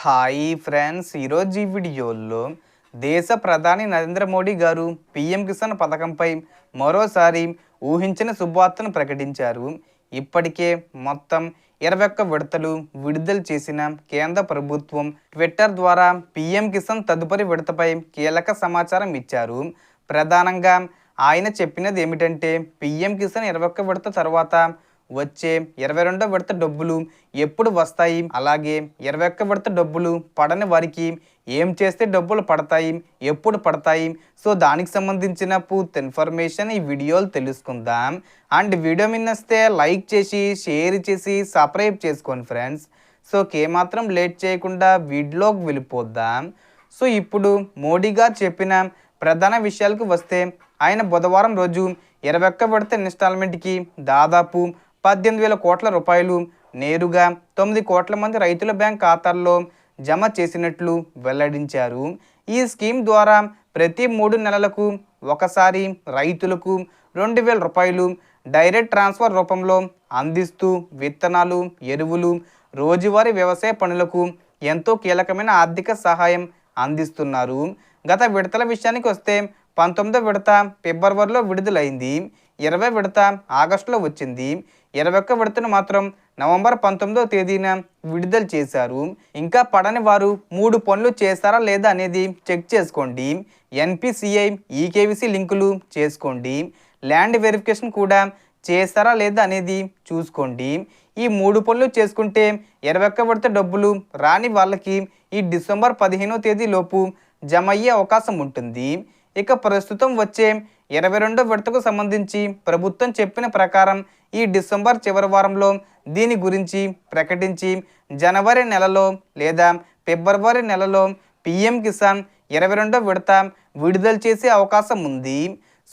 Hi friends, ఈరోజు ఈ వీడియోలో దేశ ప్రధాని నరేంద్ర మోడీ గారు పీఎం కిసాన్ పథకంపై మరోసారి ఊహించిన శుభవార్తను ప్రకటించారు. ఇప్పటికే మొత్తం 21 విడతలు విడుదల చేసిన కేంద్ర ప్రభుత్వం ట్విట్టర్ ద్వారా పీఎం కిసాన్ తదుపరి విడతపై కీలక సమాచారం ఇచ్చారు. ప్రధానంగా ఆయన చెప్పినది ఏమిటంటే, పీఎం కిసాన్ 21 విడత తర్వాత వచ్చే 22వ విడత డబ్బులు ఎప్పుడు వస్తాయి, అలాగే 21 విడత డబ్బులు పడని వారికి ఏం చేస్తే డబ్బులు పడతాయి, ఎప్పుడు పడతాయి, సో దానికి సంబంధించిన పూర్తి ఇన్ఫర్మేషన్ ఈ వీడియోలో తెలుసుకుందాం. అండ్ వీడియో మిన్నస్తే లైక్ చేసి షేర్ చేసి సబ్స్క్రైబ్ చేసుకోండి ఫ్రెండ్స్. సో ఏమాత్రం లేట్ చేయకుండా వీడియోకి వెళ్ళిపోద్దాం. సో ఇప్పుడు మోడీ గారు చెప్పిన ప్రధాన విషయాలకు వస్తే, ఆయన బుధవారం రోజు 21 విడత ఇన్స్టాల్మెంట్కి దాదాపు 18,000 కోట్ల రూపాయలు నేరుగా 9 కోట్ల మంది రైతుల బ్యాంక్ ఖాతాల్లో జమ చేసినట్లు వెల్లడించారు. ఈ స్కీమ్ ద్వారా ప్రతి 3 నెలలకు ఒకసారి రైతులకు 2,000 రూపాయలు డైరెక్ట్ ట్రాన్స్ఫర్ రూపంలో అందిస్తూ విత్తనాలు, ఎరువులు, రోజువారీ వ్యవసాయ పనులకు ఎంతో కీలకమైన ఆర్థిక సహాయం అందిస్తున్నారు. గత విడతల విషయానికి వస్తే 19వ విడత ఫిబ్రవరిలో విడుదలైంది, 20వ విడత ఆగస్టులో వచ్చింది, 21వ విడతను మాత్రం నవంబర్ 19వ తేదీన విడుదల చేశారు. ఇంకా పడని వారు 3 పనులు చేస్తారా లేదా అనేది చెక్ చేసుకోండి. ఎన్పిసిఐ ఈకేవీసీ లింకులు చేసుకోండి. ల్యాండ్ వెరిఫికేషన్ కూడా చేస్తారా లేదా అనేది చూసుకోండి. ఈ 3 పనులు చేసుకుంటే 21 విడత డబ్బులు రాని వాళ్ళకి ఈ డిసెంబర్ 15వ తేదీ లోపు జమ అయ్యే అవకాశం ఉంటుంది. ఇక ప్రస్తుతం వచ్చే 22వ విడతకు సంబంధించి ప్రభుత్వం చెప్పిన ప్రకారం ఈ డిసెంబర్ చివరి వారంలో దీని గురించి ప్రకటించి జనవరి నెలలో లేదా ఫిబ్రవరి నెలలో పీఎం కిసాన్ 22వ విడత విడుదల చేసే అవకాశం ఉంది.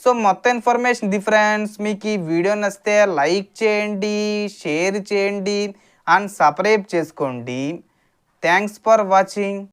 సో మొత్తం ఇన్ఫర్మేషన్ ఇది ఫ్రెండ్స్. మీకు ఈ వీడియో నచ్చితే లైక్ చేయండి, షేర్ చేయండి అండ్ సబ్స్క్రైబ్ చేసుకోండి. Thanks for watching.